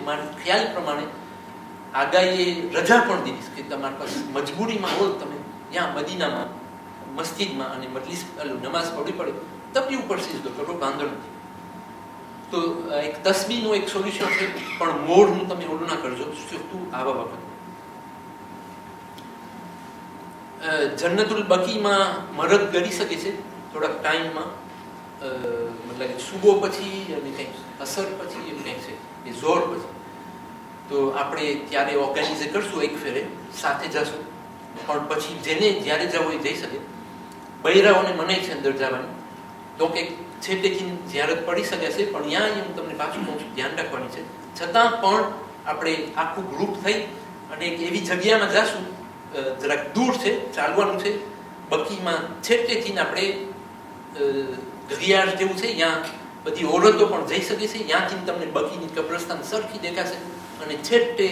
મારા ખ્યાલ પ્રમાણે આગાહીએ રજા પણ દીધી કે તમારી પાસે મજબૂરીમાં હોય તમે ત્યાં મદીનામાં મસ્જિદમાં અને મજલિસ નમાઝ પઢવી પડે તપી ઉપર સિજદો કરો, વાંધો નથી. તો એક તસ્બીહનું એક સોલ્યુશન છે, પણ મોઢનું તમે ઓલું ના કરજો, તું આવા વખત. જન્નતુલ બકીમાં મરદ કરી શકે છે થોડાક ટાઈમમાં, મતલબ સુબો પછી અને કંઈક અસર પછી એમ કંઈક છે, એ ઝોર પછી. તો આપણે ત્યારે ઓર્ગેનાઇઝ કરશું, એક ફેરે સાથે જશું, પણ પછી જેને જ્યારે જવું એ જઈ શકે. બૈરાઓને મનાય છે અંદર જવાની, તો કે છેટેથી જ્યારત પડી શકે છે, પણ ત્યાં હું તમને પાછું કહું છું ધ્યાન રાખવાની છે. છતાં પણ આપણે આખું ગ્રુપ થઈ અને એક એવી જગ્યામાં જશું, જરાક દૂર છે, ચાલવાનું છે, બકીમાં છેટેથી આપણે ઘડિયાળ જેવું છે, ત્યાં બધી ઓરતો પણ જઈ શકે છે. ત્યાંથી તમને બકીની કબ્રસ્તાન સરખી દેખાશે અને છેટે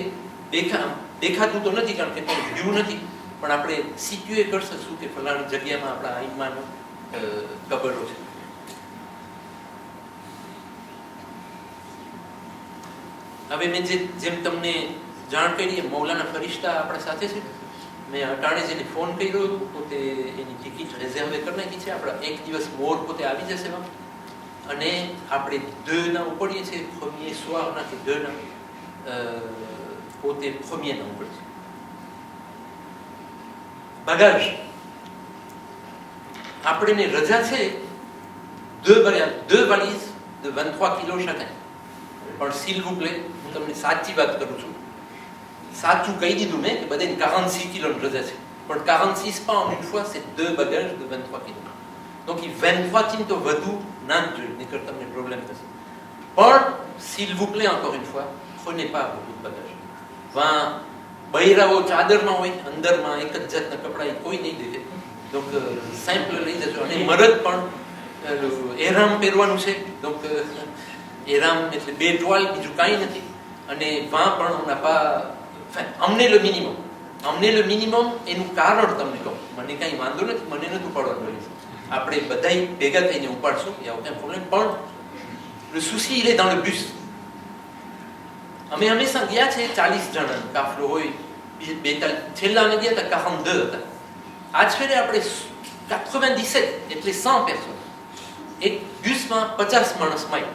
દેખાતું તો નથી કારણ કે કોઈ વ્યૂ નથી, પણ આપણે સિક્યુએ કરશે શું કે ફલાણી જગ્યામાં આપણા આઈમાનો કબરો છે. હવે મેં જેમ તમને જાણ કરી મૌલાના ફરિશ્તા આપણા સાથે છે. મેં અટાણે જેને ફોન કર્યો હતો પોતે એની ટિકિટ રિઝર્વ કરી નાખી છે. આપણા એક દિવસ મોર પોતે આવી જશે એમાં, અને આપણે દના ઉપડીએ છીએ ફમીએ સોના કે દના પોતે ફમીએના ઉપર છે. બગાજ આપણે રજા છે, deux valises de 23 kilos chacun. પણ s'il vous plaît, હું તમને સાચી વાત કરું છું, સાચું કહી દીધું મેં કે બધાને 46 કિલોની રજા છે, પણ 46 pas en une fois, c'est 2 bagages de 23 kilos. Donc એ 23 થી તો વધુ ના જ જોઈએ, નહીંતર તમને પ્રોબ્લેમ થશે. પણ s'il vous plaît, encore une fois, prenez pas beaucoup de bagages. બૈરાઓ ચાદરમાં હોય, અંદરમાં એક જ જાતના કપડા કોઈ નહીં દેખે, donc simple લઈ જજો. અને મરદ પણ એરામ પહેરવાનું છે, donc એરામ એટલે 2 ટોલ, બીજું કાંઈ નથી. અને પણ અમને લે મિનિમમ એનું કારણ તમને કહું, મને કાંઈ વાંધો નથી, મને નથી ઉપાડવાનું, આપણે બધા ભેગા થઈને ઉપાડશું, યા કાંઈ પ્રોબ્લેમ. પણ le souci il est dans le bus. અમે હંમેશા ગયા છે 40 જણા કાફલો હોય, છેલ્લા અમે ગયા હતા 42 હતા. આજ ફેરે આપણે 97 એટલે 100 personnes, એક બસમાં 50 માણસ માં,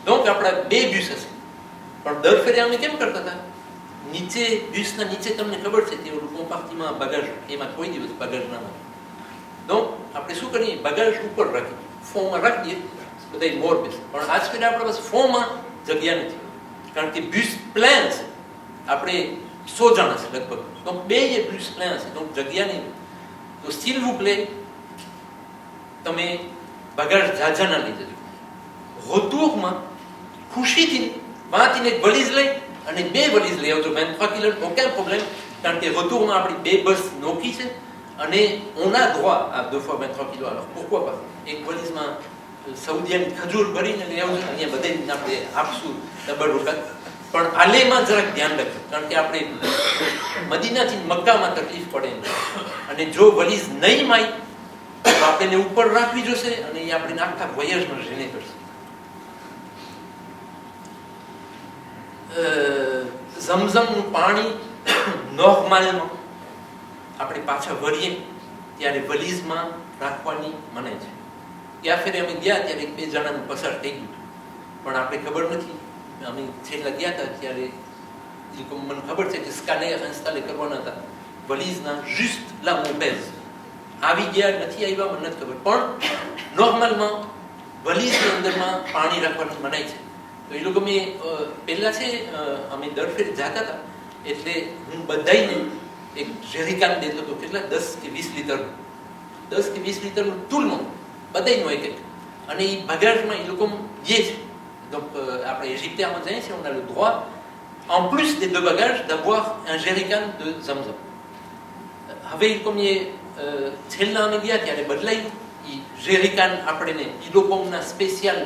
donc આપણા 2 બસ હશે. પણ દર ફેરે અમે કેમ કરતા હતા, નીચે બસના નીચે તમને ખબર છે તે ઓલું કોમ્પાક્ટમાં બગાડ, એમાં કોઈ દિવસ બગાડ ના હોય. donc આપણે શું કરીએ, બગાડ ઉપર રાખીએ, ફોર્મમાં રાખી દઈએ, બધા મોર બેસે. પણ આજ ફેરે આપણા પાસે ફોર્મમાં જગ્યા નથી, કારણ કે બસ પ્લેન છે, આપણે 100 જણા છે લગભગ, તો 2 બસ પ્લેન છે, તો જગ્યા નહીં. તો s'il vous plaît, તમે બગાડ ઝાઝા ના લઈ જજો. રetourમાં ખુશીથી વાંચીને એક વલીઝ લઈ અને 2 વલીઝ લઈ આવજો, 23 કિલો, aucun problème, કારણ કે રetourમાં આપણી 2 બસ નોખી છે અને on a droit à 2 fois 23 કિલો. alors pourquoi pas એક વલીઝમાં સૌદિયાની ખજૂર ભરીને લઈ આવજો, અહીંયા બધાને આપણે આપશું ડબલ વખત. પણ આલેમાં જરાક ધ્યાન રાખજો, કારણ કે આપણે મદીનાથી મક્કામાં તકલીફ પડે, અને જો વલીઝ નહીં માય તો આપણે ઉપર રાખવી જોશે, અને એ આપણે આખા વોયેજમાં રહીને કરશે. ઝમઝમનું પાણી નોર્મલમાં આપણે પાછા વળીએ ત્યારે વલીઝમાં રાખવાની મને છે. ત્યાં ફેરે અમે ગયા ત્યારે 2 જણાનું પસાર થઈ ગયું, પણ આપણે ખબર નથી. અમે છેલ્લા ગયા હતા ત્યારે મને ખબર છે કે સ્કાનર ઇન્સ્ટોલ કરવાના હતા વલીઝના, જસ્ટ લા મોપેઝ આવી ગયા નથી આવ્યા મને નથી ખબર, પણ નોર્મલમાં વલીઝની અંદરમાં પાણી રાખવાની મનાય છે. તો એ લોકો મેં પહેલાં છે અમે દર ફેર જતા હતા, એટલે હું બધાને એક જેરિકાન દેતો હતો, કેટલા 10 કે 20 લીટરનું, 10 કે 20 લીટરનું ટૂલમાં બધાનું એક એક. અને એ બગાડમાં એ લોકો જે છે, donc après égyptiens on a le droit en plus des 2 bagages d'avoir un jerrycan de zamzam. હવે comme એ છેલ્લા અમે ગયા ત્યારે બદલાયું, એ jerrycan આપણે એ લોકોના સ્પેશિયલ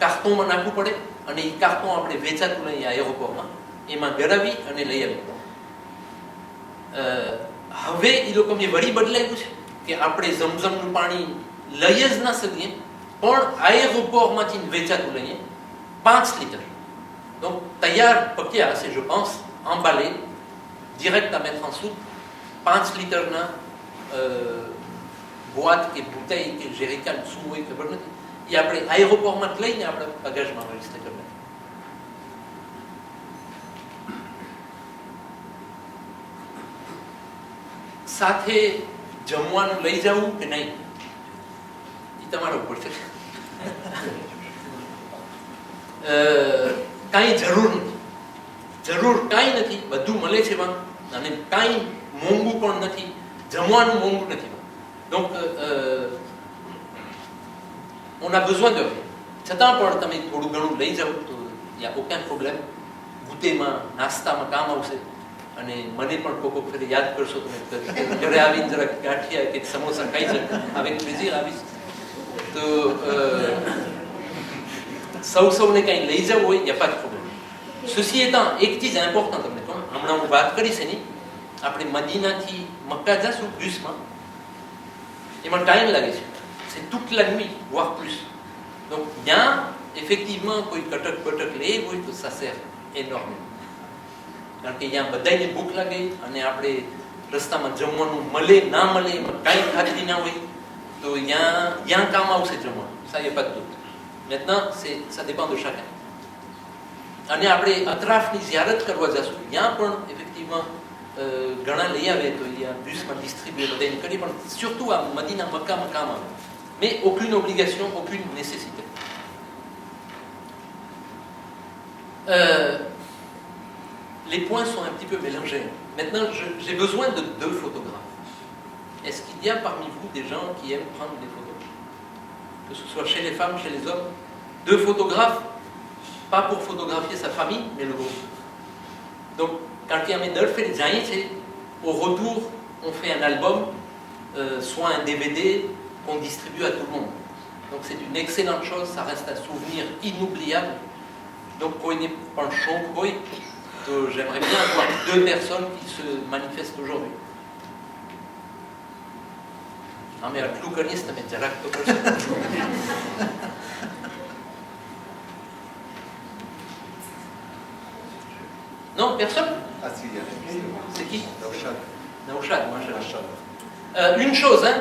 કાર્ટોનમાં નાખવું પડે, અને એ કાર્ટો આપણે વેચાતું લઈએ એરોપોર્ટમાં, એમાં ગરાવી અને લઈ આવી. હવે એ લોકો મેં વળી બદલાયું છે કે આપણે ઝમઝમનું પાણી લઈ જ ના શકીએ, પણ એરોપોર્ટમાંથી વેચાતું લઈએ 5 લીટર. Donc, તૈયાર પક્યા c'est je pense emballé direct à mettre en soupe 5 લીટરના boîte કે bouteille કે jerrycan શું હોય ખબર નથી એ આપણે એરોપોર્ટમાં લઈને આપણે બગાજમાં રજીસ્ટર કરી નાખીએ. સાથે જમવાનું લઈ જવું કે નહીં એ તમારા ઉપર છે. કાંઈ જરૂર કાંઈ નથી, બધું મળે છે એમાં અને કાંઈ મોંઘું પણ નથી, જમવાનું મોંઘું નથી. Donc on a besoin de છતાં પણ તમે થોડું ઘણું લઈ જાઓ તો il y a aucun problème. goûterમાં નાસ્તામાં કામ આવશે. અને મને પણ કોકો ફરી યાદ કરશો તમે ઘરે આવીને જરા ગાંઠિયા કે સમોસા ખાઈ જાય avec plaisir આવીશ. તો સૌને કંઈ લઈ જવું હોય il y a pas de problème. Ceci étant, એક ચીજ ઇમ્પોર્ટન્ટ તમને કહું, હમણાં હું વાત કરીશ એની, આપણે મદીનાથી મક્કા જશું બસમાં, એમાં ટાઈમ લાગે છે, c'est toute la nuit voire plus. Donc bien effectivement કોઈ કટક બટક લેવું હોય તો ça sert énormément. કારણ કે અહીંયા બધાને ભૂખ લાગે અને આપણે રસ્તામાં જમવાનું મળે ના મળે એમાં કાંઈ ખાતરી ના હોય તો ત્યાં કામ આવશે જમવાનું. Ça y a pas de doute. Maintenant ça dépend de chacun. અને આપણે અતરાફની ઝિયારત કરવા જશું ત્યાં પણ effectivement ઘણા લઈ આવે તો અહીંયા બસમાં ડિસ્ટ્રીબ્યુટ બધાને કરી, પણ surtout à મદીના મક્કામાં કામ આવે. Mais aucune obligation, aucune nécessité. Les points sont un petit peu mélangés. Maintenant, j'ai besoin de 2 photographes. Est-ce qu'il y a parmi vous des gens qui aiment prendre des photos? Que ce soit chez les femmes, chez les hommes. 2 photographes, pas pour photographier sa famille, mais le groupe. Donc, quand il y a mes 2 fait les au retour, on fait un album, soit un DVD qu'on distribue à tout le monde. Donc, c'est une excellente chose, ça reste un souvenir inoubliable. Donc, pour une penchant, j'aimerais bien avoir 2 personnes qui se manifestent aujourd'hui. Ah, mais à Cloucaniste, mais direct au Non, personne? Ah si, il y a C'est qui? Nauchad. Une chose, hein,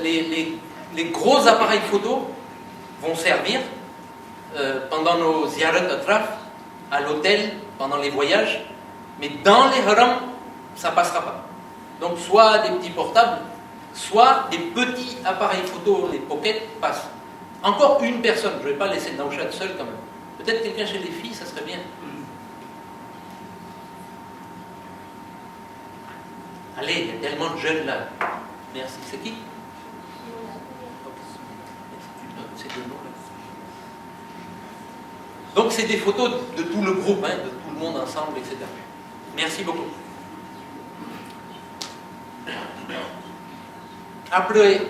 les gros appareils photo vont servir pendant nos ziyarat atraf, à l'hôtel, pendant les voyages, mais dans les harams, ça passera pas. Donc soit des petits portables, soit des petits appareils photo, les pockets passent. Encore une personne, je ne vais pas laisser Nauchad seul quand même. Peut-être quelqu'un chez les filles, ça serait bien. Allez, il y a tellement de jeunes là. Merci. C'est qui? C'est 2 noms là. Donc c'est des photos de tout le groupe, hein, de tout le monde ensemble, etc. Merci beaucoup. Après,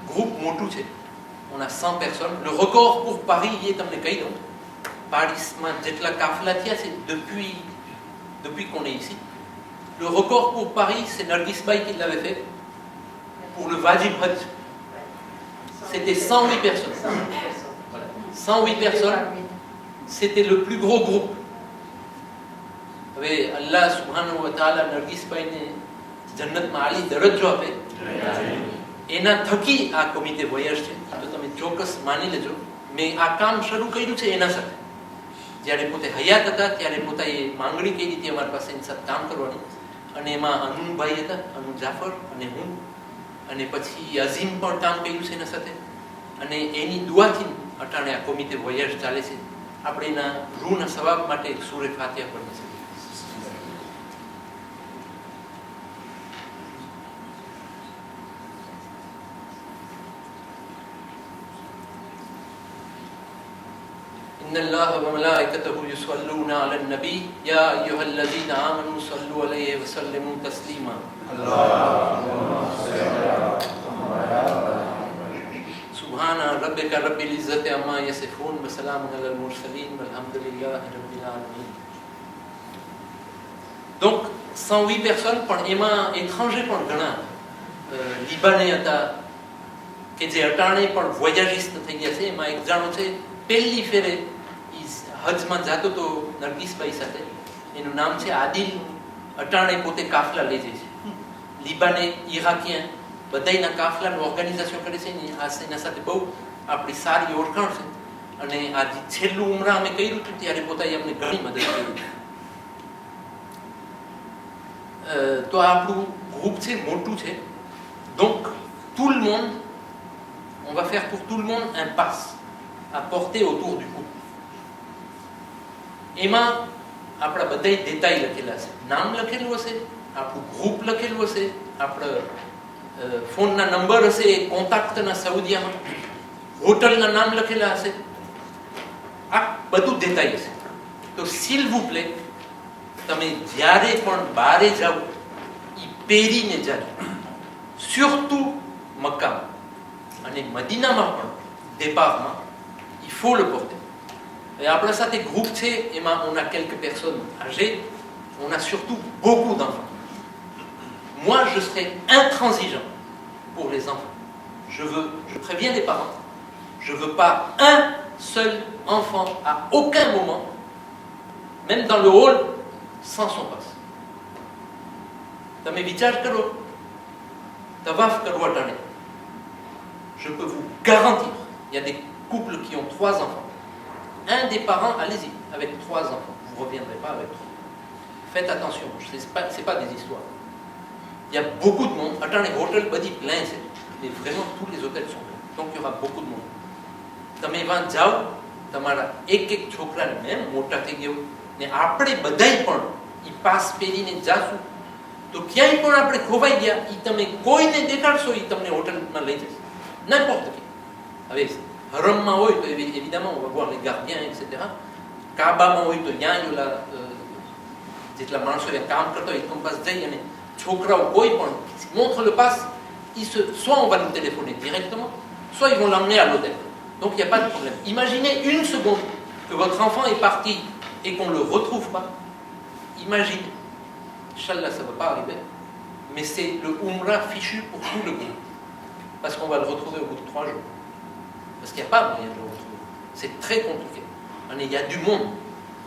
groupe Montouche, on a 100 personnes. Le record pour Paris, il est dans les cahiers. Paris, Jetla Kaflatia, c'est depuis qu'on est ici. Le record pour Paris, c'est Nargis Bay qui l'avait fait pour le Wajib Hajj. C'était 108 personnes. Voilà. 108 personnes. C'était le plus gros groupe. Vous savez, Allah subhanahu wa ta'ala, Nargis Bay ne Jannat Ma'ali darajo આપે. એના થકી આ committee voyage છે. તો તમે ચોક્કસ માની લેજો. મેં આ કામ શરૂ કર્યું છે એના સાથે. જ્યારે પોતે હયાત હતા ત્યારે પોતાએ માંગણી કરી હતી અમારી પાસે એની સાથે કામ કરવાની. અને એમાં અનુભાઈ હતા, અનુ જાફર અને હું, અને પછી અઝીમ પણ કામ કર્યું છે એના સાથે. અને એની દુઆથી અટાણે આ કોમિતે વોયાજ ચાલે છે. આપણે એના રૂના સવાબ માટે એક સૂરે ફાતિહા પઢી છે. إن الله وملائكته يصلون على النبي يا أيها الذين آمنوا صلوا عليه وسلموا تسليما سبحان ربك رب العزة عما يصفون وسلام على المرسلين والحمد لله رب العالمين. Donc 108 personnes પણ એમાં étranger પણ ઘણા લિબાને હતા કે જે અટાણે પણ વોયાજિસ્ટ થઈ ગયા છે. એમાં એક જાણો છે પહેલી ફેરે હજમાં જતો તો નરગીસભાઈ સાથે, એનું નામ છે આદિલ. અટાણે પોતે કાફલા લઈ જાય છે, લીબાને, ઇરાકિયન બધાના કાફલાનું ઓર્ગેનાઇઝેશન કરે છે ને. આ એના સાથે બહુ આપણી સારી ઓળખાણ છે. અને આ છેલ્લું ઉમરા અમે કર્યું હતું ત્યારે પોતાએ અમને ઘણી મદદ કરી. તો આપણું ગ્રુપ છે, મોટું છે. Donc tout le monde, on va faire pour tout le monde un pass à porter autour du cou. એમાં આપણા બધા દેતાઈ લખેલા છે, નામ લખેલું હશે, આપણું ગ્રુપ લખેલું હશે, આપણા ફોનના નંબર હશે, કોન્ટેક્ટના સઉદીયામાં, હોટલના નામ લખેલા હશે, આ બધું દેતાઈ હશે. તો s'il vous plaît, તમે જ્યારે પણ બહારે જાઓ એ પહેરીને જાજો. surtout મક્કા અને મદીનામાં પણ départમાં il faut le porter. Et après ça, des groupes, on a quelques personnes âgées, on a surtout beaucoup d'enfants. Moi, je serai intransigeant pour les enfants. Je préviens les parents, je ne veux pas un seul enfant à aucun moment, même dans le hall, sans son passe. Dans mes visages, je peux vous garantir, il y a des couples qui ont 3 enfants. Un des parents, allez-y, avec 3 enfants. Vous ne reviendrez pas avec 3. Faites attention, ce n'est pas des histoires. Il y a beaucoup de monde. Attends, les hôtels, plein, mais vraiment, tous les hôtels sont pleins. Donc, il y aura beaucoup de monde. તમે વાં જાઓ, તમારા એક છોકરાને મેં મોટા થઈ ગયો ને આપણે બધાય પણ એ પાસ પહેરીને જાશું તો ક્યાંય પણ આપણે ખોવાઈ ગયા એ તમે કોઈને દેખાડશો એ તમને હોટલમાં લઈ જશે. n'importe qui. હવે હરમમાં હોય તો évidemment on va voir les gardiens etc. કાબામાં હોય તો ત્યાં જેટલા માણસો કામ કરતા હોય એ પાસ જઈ અને છોકરાઓ કોઈ પણ montre le pass, soit on va nous téléphoner directement, soit ils vont l'emmener à l'hôtel. Donc il n'y a pas de problème. Imaginez une seconde que votre enfant est parti et qu'on ne le retrouve pas. Imaginez. Inch'Allah, ça ne va pas arriver. Mais c'est le Umrah fichu pour tout le groupe. Parce qu'on va le retrouver au bout de 3 jours. Parce qu'il n'y a pas moyen de le retrouver. C'est très compliqué. Il y a du monde.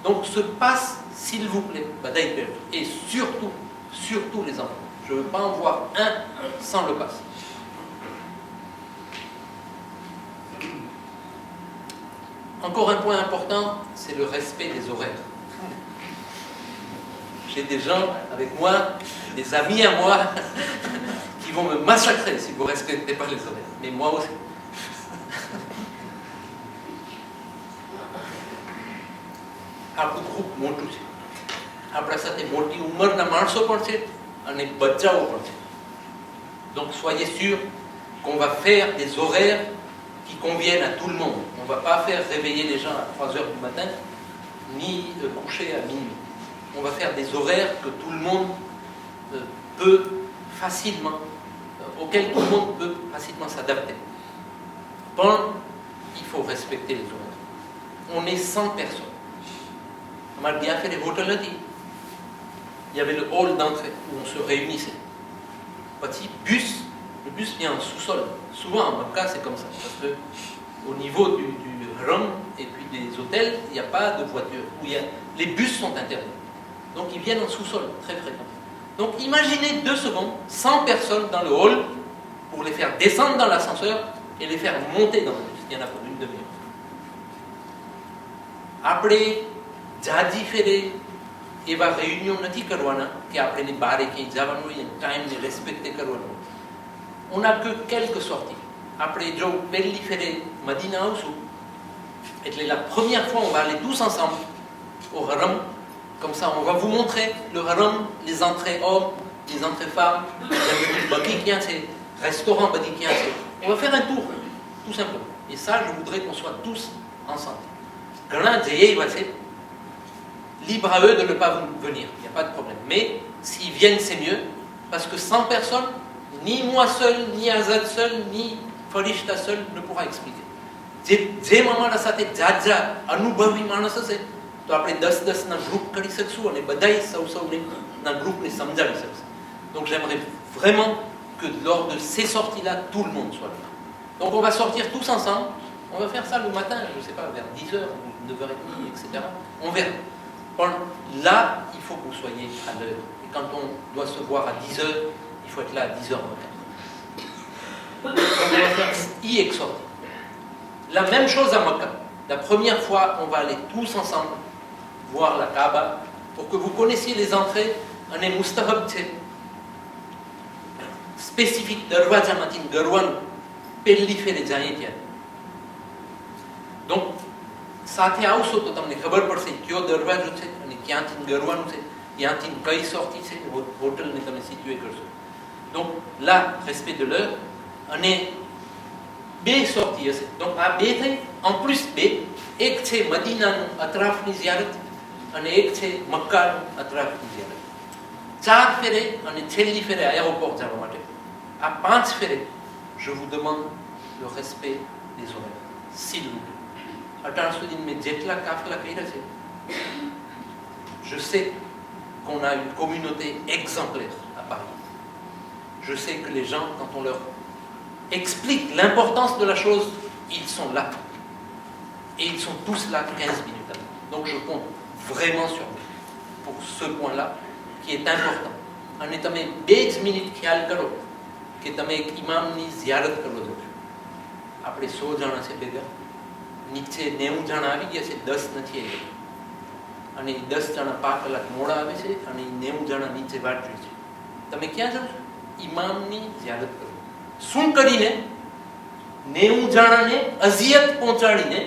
Donc ce passe, s'il vous plaît, et surtout les enfants. Je ne veux pas en voir un sans le passe. Encore un point important, c'est le respect des horaires. J'ai des gens avec moi, des amis à moi, qui vont me massacrer si vous ne respectez pas les horaires. Mais moi aussi. આપણું ગ્રુપ મોટું છે. આપણા સાથે મોટી ઉંમરના માણસો પણ છે અને બચ્ચાઓ પણ છે. Donc soyez sûrs qu'on va faire des horaires qui conviennent à tout le monde. On ne va pas faire réveiller les gens à 3 heures du matin, ni coucher à minuit. On va faire des horaires que tout le monde peut facilement, auxquels tout le monde peut facilement s'adapter. Bon, il faut respecter les horaires. On est 100 personnes. On a bien fait les hôtels lundi. Il y avait le hall d'entrée où on se réunissait. Petit bus, le bus vient en sous-sol. Souvent en Mecca c'est comme ça, parce que au niveau du haram et puis des hôtels, il n'y a pas de voiture. Les bus sont interdits. Donc ils viennent en sous-sol, très fréquemment. Donc imaginez 2 secondes, 100 personnes dans le hall pour les faire descendre dans l'ascenseur et les faire monter dans le bus. Il y en a pour une demi-heure. Après, જાજી ફેરે એવા રેયુનિયન નથી કરવાના કે આપણે બહાર ક્યાંય જવાનું હોય ટાઈમને રેસ્પેક્ટ કરવાનું. On a que quelques sorties. Après જો પહેલી ફેરે મદીના આવશું એટલે la première fois on va aller tous ensemble au haram. Comme ça on va vous montrer le haram, les entrées hommes, les entrées femmes, bagi kyan c'est restaurant bagi kyan c'est. On va faire un tour tout simplement. Et ça je voudrais qu'on soit tous ensemble. ઘણા જઈએ va c'est libre à eux de ne pas venir, il n'y a pas de problème. Mais s'ils viennent, c'est mieux, parce que 100 personnes, ni moi seul, ni Azad seul, ni Farishta seul ne pourra expliquer. જે મામાના સાથે જાજા અનુભવી માણસ હશે તો આપણે 10-10 ના ગ્રુપ કરી શકશું અને બધાય સૌને ના ગ્રુપને સમજાવી શકશે. Donc j'aimerais vraiment que lors de ces sorties-là, tout le monde soit là. Donc on va sortir tous ensemble On va faire ça le matin, je ne sais pas, vers 10h ou 9h30, etc. On verra. Bon, là, il faut que vous soyez à l'heure. Et quand on doit se voir à 10h, il faut être là à 10h moins 15. Donc on va faire y exhorter. La même chose à Mecca. La première fois, on va aller tous ensemble voir la Kaaba pour que vous connaissiez les entrées. On est mustahab, spécifique darwaja matin garwan pelli fere jaye ત્યાં. Donc સાથે આવશો તો તમને ખબર પડશે કયો દરવાજો છે અને ક્યાંથી ગરવાનું છે, ક્યાંથી કઈ sortie છે, હોટલને તમે સિચ્યુએ કરશો. Donc là, respect de l'heure, અને બે sorties હશે. Donc આ બે થઈ, en plus બે, એક છે મદીનાનું અતરાફની ઝિયારત અને એક છે મક્કાનું અતરાફની ઝિયારત. 4 ફેરે અને છેલ્લી ફેરે એરોપોર્ટ જવા માટે. À 5 férés, je vous demande le respect des horaires, s'il vous plaît. Attention, mais jetla kafla kaira c'est. Je sais qu'on a une communauté exemplaire à Paris. Je sais que les gens, quand on leur explique l'importance de la chose, ils sont là. Et ils sont tous là 15 minutes avant. Donc je compte vraiment sur vous pour ce point-là qui est important. En étant 10 minutes ખ્યાલ કરો કે તમે એક ઇમામની ઝિયારત કરો છો. આપણે 100 જણા છે ભેગા, નીચે 90 જણા આવી ગયા છે, 10 નથી આવ્યા અને 10 જણા 5 કલાક મોડા આવે છે અને 90 જણા નીચે વાટ જોઈ છે. તમે ક્યાં જાઓ છો? ઇમામની ઝિયારત કરો. શું કરીને 90 જણાને અઝિયત પહોંચાડીને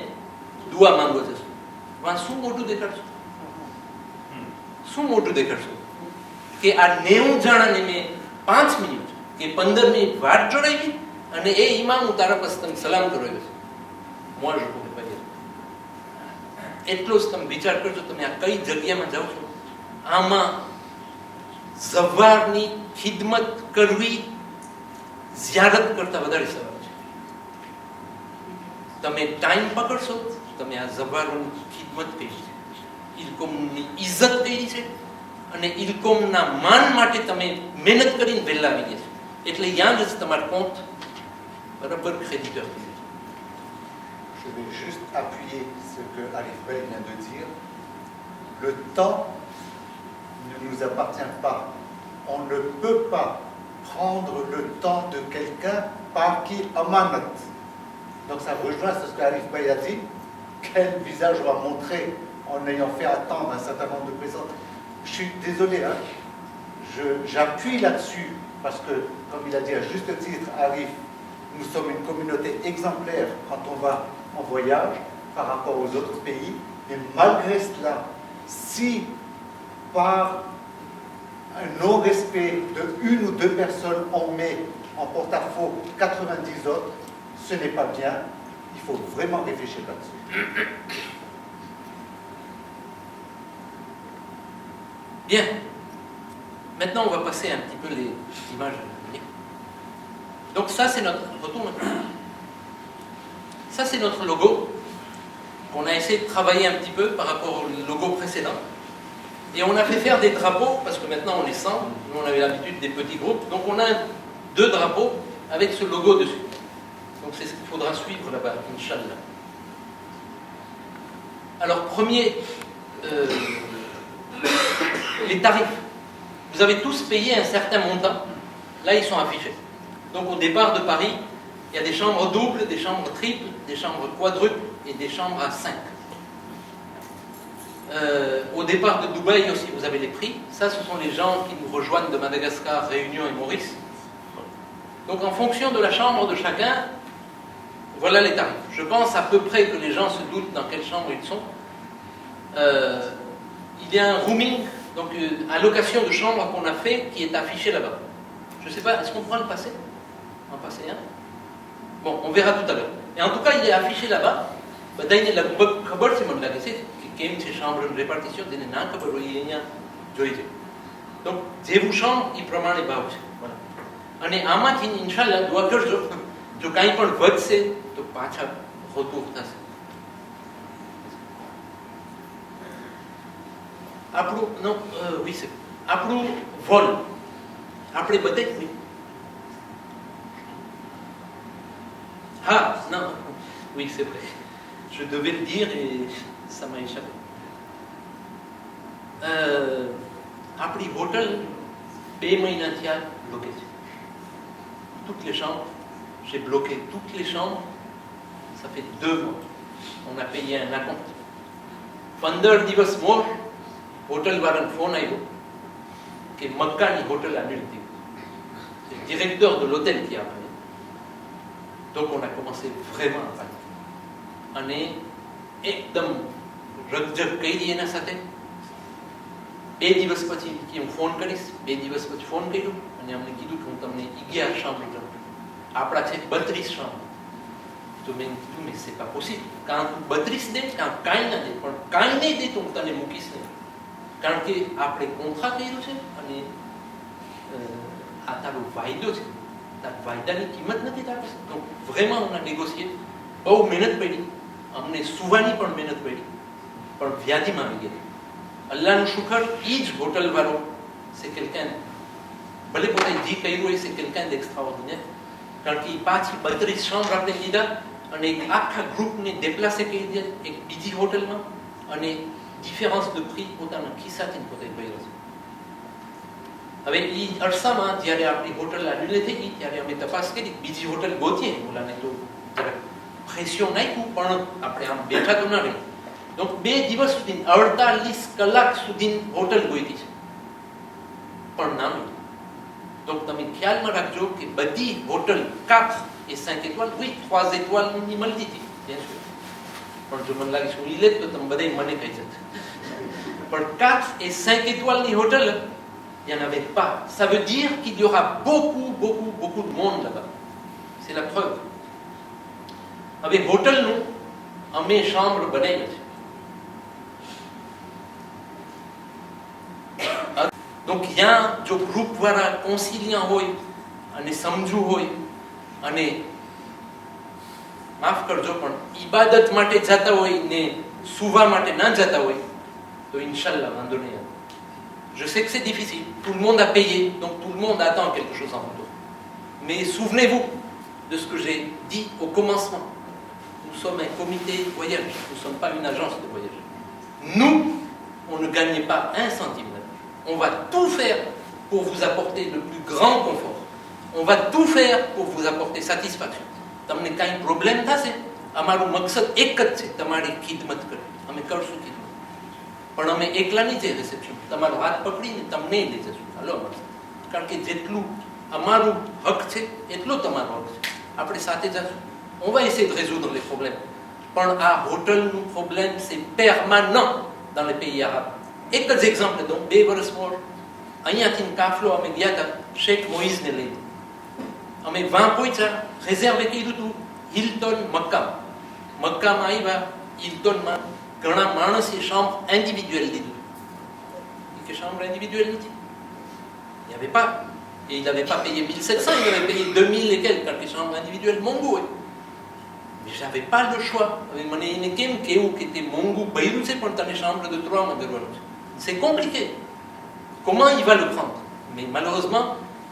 દુઆ માંગો છો? શું મોટું દેખાડશો? શું મોટું દેખાડશો કે આ 90 જણાને મેં 5 મિનિટ કે 15 મિનિટ વાટ જોડાવી અને એ ઇમામ તારા પાસે તમે સલામ કરાવ્યો છે. moi je pourrais pas dire. એટલો જ તમે વિચાર કરજો, તમે આ કઈ જગ્યામાં જાઓ છો. આમાં ઝવારની ખિદમત કરવી ઝિયારત કરતા વધારે સવાલ છે. તમે ટાઈમ પકડશો, તમે આ ઝવારોની ખિદમત કરી છે, ઇલકોમની ઇજ્જત કરી છે અને ઇલકોમના માન માટે તમે મહેનત કરીને વહેલા આવી ગયા છો. એટલે યાદ જ તમારું compte બરાબર créditeur. Je vais juste appuyer ce que Arif Bey vient de dire. Le temps ne nous appartient pas. On ne peut pas prendre le temps de quelqu'un par qui amanat. Donc ça rejoint ce que Arif Bey a dit. Quel visage on va montrer en ayant fait attendre un certain nombre de présents. Je suis désolé, hein. J'appuie là-dessus parce que, comme il a dit à juste titre, Arif, nous sommes une communauté exemplaire quand on va en voyage par rapport aux autres pays. Et malgré cela, si par un non-respect de une ou deux personnes on met en porte-à-faux 90 autres, ce n'est pas bien. Il faut vraiment réfléchir là-dessus. Bien. Maintenant, on va passer un petit peu les images. Donc ça, c'est notre... Retourne un peu. Ça, c'est notre logo qu'on a essayé de travailler un petit peu par rapport au logo précédent. Et on a fait faire des drapeaux, parce que maintenant on est 100, nous on avait l'habitude des petits groupes. Donc on a 2 drapeaux avec ce logo dessus. Donc c'est ce qu'il faudra suivre là-bas, Inch'Allah. Alors, premier... les tarifs. Vous avez tous payé un certain montant. Là, ils sont affichés. Donc, au départ de Paris, il y a des chambres doubles, des chambres triples, des chambres quadruples et des chambres à 5. Au départ de Dubaï aussi, vous avez les prix. Ça, ce sont les gens qui nous rejoignent de Madagascar, Réunion et Maurice. Donc, en fonction de la chambre de chacun, voilà les tarifs. Je pense à peu près que les gens se doutent dans quelle chambre ils sont. Il y a un rooming, donc allocation de chambre qu'on a fait qui est affiché là-bas. Je ne sais pas, est-ce qu'on pourra le passer? On va passer un. Bon, on verra tout à l'heure. Et en tout cas, il est affiché là-bas. Chambre de répartition, donc, je vous chambre, il promène les bas. Voilà. Et Amat, Inch'Allah, doit que je gagne pour le vote, c'est de pas retour. Après, non, oui, c'est. Après, vol. Après, peut-être, oui. Ah, non. Oui, c'est vrai. Je devais le dire et ça m'a échappé. Appris hôtel, 2 મહિનાથી આ bloqué છે. Toutes les chambres, j'ai bloqué toutes les chambres. Ça fait 2 mois. On a payé un acompte. 15 દિવસ more, hotel વાળાનો ફોન આવ્યો કે મક્કાની hotel annule થઈ. C'est le directeur de l'hôtel qui a appelé. Donc on a commencé vraiment à paniquer. અને એકદમ રકઝક કરી એના સાથે 2 દિવસ પછી કે હું ફોન કરીશ. 2 દિવસ પછી ફોન કર્યો અને અમને કીધું કે હું તમને 11 chambre લઉં. આપણા છે 32 chambre. તો મેં કીધું mais c'est pas possible. quand 32 દે quand કાંઈ ના દે પણ કાંઈ નહીં દે તો હું તને મૂકીશ નહીં. કારણ કે આપણે કોન્ટ્રાક્ટ કર્યું છે અને આ તારો વાયદો છે. તારા વાયદાની કિંમત નથી તારી પાસે. તો vraiment on a négocié. બહુ મહેનત પડી. અમને સુવાની પણ મહેનત પડી. પણ વ્યાધિમાં આવી ગયા. અલ્લાહનું શુકર એ જ હોટલવાળો c'est quelqu'un ભલે પોતે જે કર્યું હોય c'est quelqu'un d'extraordinaire. કારણ કે પાછી 32 chambre આપણે લીધા અને એક આખા ગ્રુપને déplacé કરી દીધા એક બીજી હોટલમાં અને différence de prix પોતાના ખિસ્સાથી પોતે ભર્યો છે. હવે એ અરસામાં જ્યારે આપણી હોટલ annule થઈ ગઈ ત્યારે અમે તપાસ કરી બીજી હોટલ ગોતીએ. ઓલાને તો જરાક પ્રેશર નાખ્યું પણ આપણે આમ બેઠા તો ના રહી. donc 2 દિવસ સુધી 48 કલાક સુધી હોટલ ગોતી છે પણ ના મળી. donc તમે ખ્યાલમાં રાખજો કે બધી હોટલ 4 et 5 étoiles, oui 3 étoiles ની મળતી હતી bien sûr. પણ જો મને લાગે હું ઈ લેત તો તમે બધાય મને કહી જશે. પણ 4 et 5 étoiles ની hotel il n'y en avait pas. Ça veut dire qu'il y aura beaucoup de monde là-bas. C'est la preuve. avec hotel નું અમે chambre બનાવી છે. donc ત્યાં જો ગ્રુપ વાળા કોન્સિલિયન્ટ હોય અને સમજુ હોય અને માફ કરજો પણ ઇબાદત માટે જતા હોય ને સુવા માટે ના જતા હોય તો ઇન્શાલ્લાહ વાંધો નહીં આવે. Je sais que c'est difficile, tout le monde a payé, donc tout le monde attend quelque chose en retour. Mais souvenez-vous de ce que j'ai dit au commencement. Nous sommes un comité de voyage, nous ne sommes pas une agence de voyage. Nous, on ne gagne pas 1 centime. On va tout faire pour vous apporter le plus grand confort. On va tout faire pour vous apporter satisfaction. તમને કાંઈ પ્રોબ્લેમ થશે અમારું મકસદ એક જ છે તમારી ખિદમત કરવી. અમે કરશું ખિદમત પણ અમે એકલા નહીં જઈ રિસેપ્શન તમારો હાથ પકડીને તમને લઈ જશું. હાલો અમારે કારણ કે જેટલું અમારું હક છે એટલો તમારો હક છે. આપણે સાથે જશું. On va essayer de résoudre les problèmes. પણ આ હોટલનું problem c'est permanent dans les pays arabes. એક જ એક્ઝામ્પલ દઉં. 2 વર્ષ મોર અહીંયાથી કાફલો અમે ગયા હતા શેખ મોઇઝને લઈને. અમે વાં પહોંચ્યા રિઝર્વે કર્યું હતું હિલ્ટન મક્કામાં આવ્યા. હિલ્ટનમાં ઘણા માણસે chambre individuelle લીધું. કે chambre individuelle નથી. Il n'y avait pas. Et il n'avait pas payé 1700, il avait payé 2000 et quelques, કારણ કે chambre individuelle મોંઘું હોય. Mais j'avais pas le choix. હવે મને એને કેમ કેવું કે તે મોંઘું ભર્યું છે પણ તને chambre de 3 માં કરવાનું છે. C'est compliqué. Comment il va le prendre? Mais malheureusement,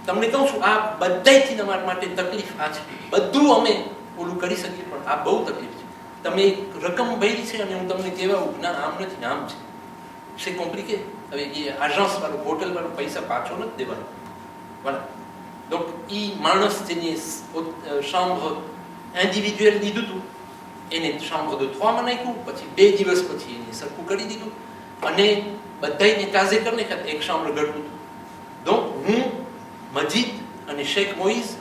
તમને કહું છું આ બધાયથી તમારા માટે તકલીફ આ છે. બધું અમે ઓલું કરી શકીએ પણ આ બહુ તકલીફ છે. તમે એક રકમ ભરી છે અને હું તમને કહેવાઉં ના આમ નથી આમ છે. C'est compliqué. હવે એ agence વાળો હોટલ વાળો પૈસા પાછો નથી દેવાનો. Voilà. Donc એ માણસ જેની chambre individuelle લીધું હતું એને chambre de 3 માં નાખ્યું પછી 2 દિવસ પછી એને સરખું કરી દીધું અને બધાયને કાઝે કરીને એક chambre ઘટતું હતું. donc હું મજીદ અને શેખ મોઇઝ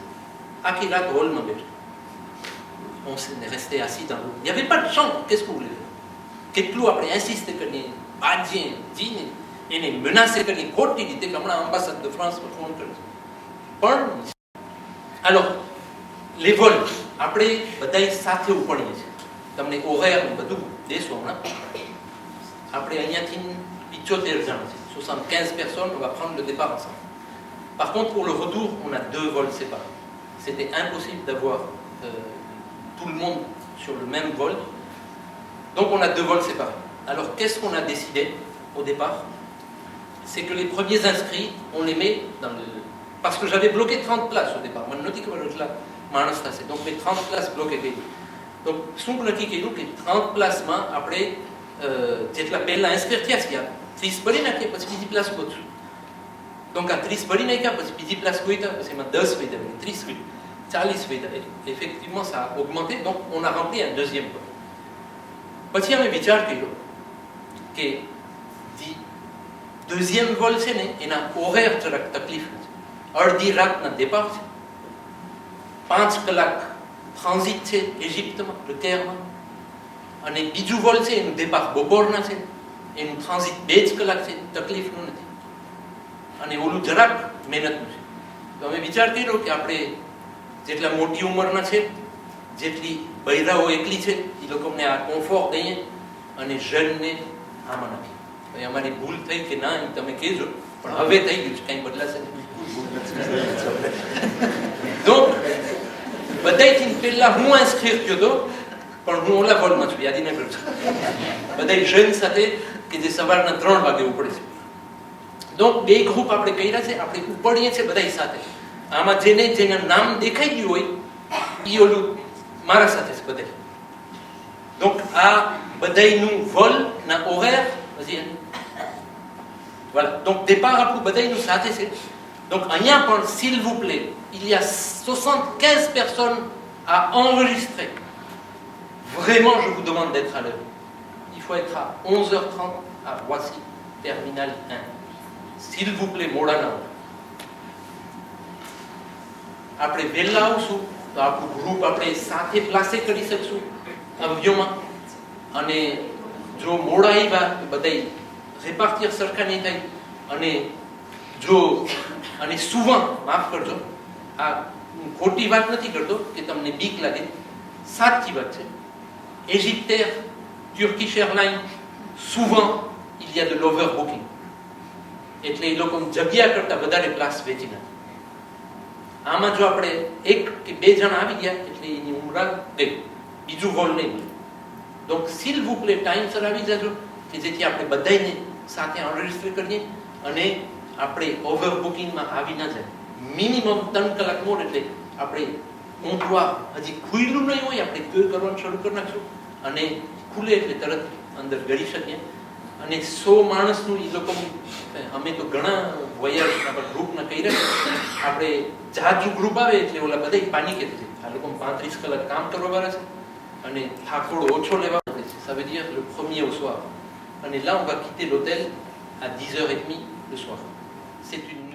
આખી રાત હોલમાં બેઠા. on s'est resté assis dans l'eau. Il n'y avait pas de chambre. Qu'est-ce que vous voulez faire? કેટલું આપણે ઇન્સિસ્ટ કરીએ બાજીએ જીને એને મેનાસે કરીને ખોટી રીતે કે હમણાં એમ્બાસડ de France પર ફોન કર્યો. પણ alors les vols આપણે બધાય સાથે ઉપડીએ છીએ. તમને હોરાયર બધું દેશો હમણાં આપણે અહીંયાથી 75 જણ છે 75 personnes. On va prendre le départ ensemble. Par contre pour le retour on a 2 vols séparés. C'était impossible d'avoir tout le monde sur le même vol. Donc on a 2 vols séparés. Alors qu'est-ce qu'on a décidé au départ? C'est que les premiers inscrits, on les met dans le... Parce que j'avais bloqué 30 places au départ. Donc mes 30 places bloquées. તો શું નક્કી કર્યું કે 30 પ્લાસમાં આપણે જેટલા પહેલા ઇન્સ્ક્રિપ્ટ થયા છે 30 ભરી નાખીએ, પછી બીજી પ્લાસ ગોતશું. donc à 30 ભરી નાખ્યા, પછી બીજી પ્લાસ ગોત્યા, પછી એમાં 10 વધ્યા, 30 વધ્યા, 40 વધ્યા. effectivement ça a augmenté, donc on a rempli un deuxième vol. પછી અમે વિચાર કર્યો કે deuxième vol છે ને એના હોરાire જરાક તકલીફ છે. અડધી રાતના ડેપાર છે, 5 કલાક ટ્રાન્ઝિટ છે ઇજિપ્તમાં, le Caire, અને બીજું વોલ છે એનું ડેપાર બપોરના છે, એનું ટ્રાન્ઝિટ 2 જ કલાક છે, તકલીફનું નથી, અને ઓલું જરાક મહેનતનું છે. તો અમે વિચાર કર્યો કે આપણે જેટલા મોટી ઉંમરના છે, જેટલી બૈરાઓ એકલી છે, એ લોકોને આ કોમ્ફોર્ટ દઈએ અને જનને આમાં નાખીએ. તો અમારી ભૂલ થઈ કે ના, એ તમે કહેજો, પણ હવે થઈ ગયું છે, કંઈ બદલાશે નહીં. donc બધાયથી પહેલા હું ઇન્સ્ક્રિર થયો હતો, પણ હું ઓલા હોલમાં છું, યાદીનગર છું, બધા જૈન સાથે કે જે સવારના 3 વાગે ઉપડે છે. donc 2 ગ્રુપ આપણે કર્યા છે, આપણે ઉપડીએ છીએ બધા સાથે. આમાં જેના નામ દેખાઈ ગયું હોય એ ઓલું મારા સાથે છે બધા. donc આ બધાયનું vol ના હોરાire પછી voilà, donc départ આપણું બધાયનું સાથે છે. donc અહીંયા પણ s'il vous plaît, il y a 75 personnes à enregistrer. Vraiment, je vous demande d'être à l'heure. Il faut être à 11h30 à Roissy, terminal 1. S'il vous plaît, Molana. આપણે વહેલા આવશું તો આપણું ગ્રુપ આપણે સાથે પ્લાસે કરી શકશું અવધિઓમાં, અને જો મોડા આવ્યા તો બધા રેપાર્ટિર સરખા નહીં થાય. અને જો અને souvent, માફ કરજો, આ ખોટી વાત નથી કરતો કે તમને બીક લાગે, સાચી વાત છે. Égyptaire, Turkish Airlines, souvent il y a de l'overbooking. એટલે એ લોકો જગ્યા કરતા વધારે પ્લાસ વેચી નાખે. આમાં જો આપણે 1 કે 2 જણ આવી ગયા એટલે એની ઉમરા ગઈ, બીજું હોલ નહીં મળે. donc s'il vous plaît, ટાઈમસર આવી જાજો કે જેથી આપણે બધાને સાથે એનરેજિસ્ટર કરીએ અને આપણે ઓવરબુકિંગમાં આવી ના જાય. મિનિમમ 3 કલાક મોડ એટલે આપણે ઊંઘવા હજી ખુલ્લું નહીં હોય, આપણે ક્યુ કરવાનું શરૂ કરી નાખશું, અને ખુલે એટલે તરત અંદર ગળી શકીએ. અને 100 માણસનું એ લોકો, અમે તો ઘણા વયા ગ્રુપના કર્યા, આપણે જાજુ ગ્રુપ આવે એટલે ઓલા બધા પાની કે છે, આ લોકો 35 કલાક કામ કરવા વાળા છે અને થાકોડો ઓછો લેવા પડે છે. ça veut dire le premier au soir. અને là on va quitter l'hôtel à 10h30 le soir. C'est une